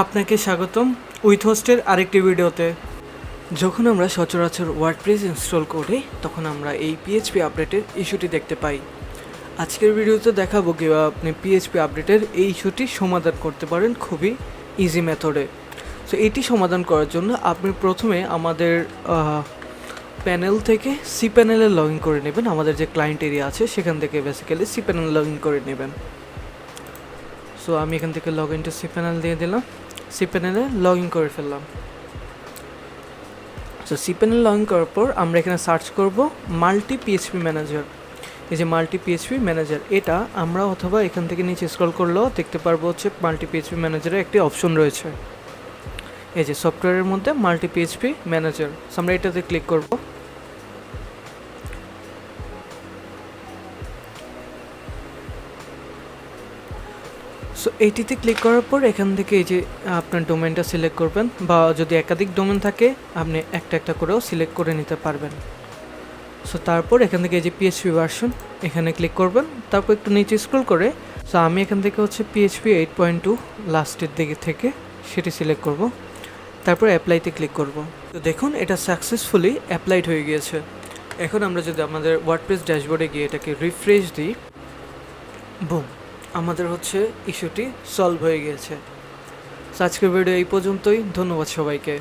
আপনাকে স্বাগতম উইথহোস্টের আরেকটি ভিডিওতে। যখন আমরা সচরাচর ওয়ার্ডপ্রেস ইনস্টল করি তখন আমরা এই পিএইচপি আপডেটের ইস্যুটি দেখতে পাই। আজকের ভিডিওতে দেখাবো কীভাবে আপনি পিএইচপি আপডেটের এই ইস্যুটি সমাধান করতে পারেন খুবই ইজি মেথডে। সো এটি সমাধান করার জন্য আপনি প্রথমে আমাদের প্যানেল থেকে cPanel লগ ইন করে নেবেন। আমাদের যে ক্লায়েন্ট এরিয়া আছে সেখান থেকে বেসিক্যালি cPanel লগ ইন করে নেবেন। সো আমি এখান থেকে লগ ইন টু cPanel দিয়ে দিলাম, cPanel লগ ইন করে ফেললাম। সো cPanel লগ ইন করার পর আমরা এখানে সার্চ করব মাল্টি পিএইচপি ম্যানেজার। এই যে মাল্টি পিএইচপি ম্যানেজার, এটা আমরা অথবা এখান থেকে নিচে স্ক্রল করলেও দেখতে পারবো হচ্ছে মাল্টি পিএইচপি ম্যানেজারের একটি অপশন রয়েছে। এই যে সফটওয়্যারের মধ্যে মাল্টি পিএইচপি ম্যানেজার, সো আমরা এটাতে ক্লিক করব। সো এইটিতে ক্লিক করার পর এখান থেকে এই যে আপনার ডোমেনটা সিলেক্ট করবেন, বা যদি একাধিক ডোমেন থাকে আপনি একটা একটা করেও সিলেক্ট করে নিতে পারবেন। সো তারপর এখান থেকে এই যে পিএইচপি ভার্সন এখানে ক্লিক করবেন, তারপর একটু নিচে স্ক্রল করে সো আমি এখান থেকে হচ্ছে PHP 8.2 লাস্টের দিকে থেকে সেটি সিলেক্ট করব, তারপর অ্যাপ্লাইতে ক্লিক করব। তো দেখুন এটা সাকসেসফুলি অ্যাপ্লাইড হয়ে গিয়েছে। এখন আমরা যদি আমাদের ওয়ার্ডপ্রেস ড্যাশবোর্ডে গিয়ে এটাকে রিফ্রেশ দিই, বুম, আমাদের হচ্ছে ইস্যুটি সলভ হয়ে গিয়েছে। আজকের ভিডিও এই পর্যন্তই। ধন্যবাদ সবাইকে।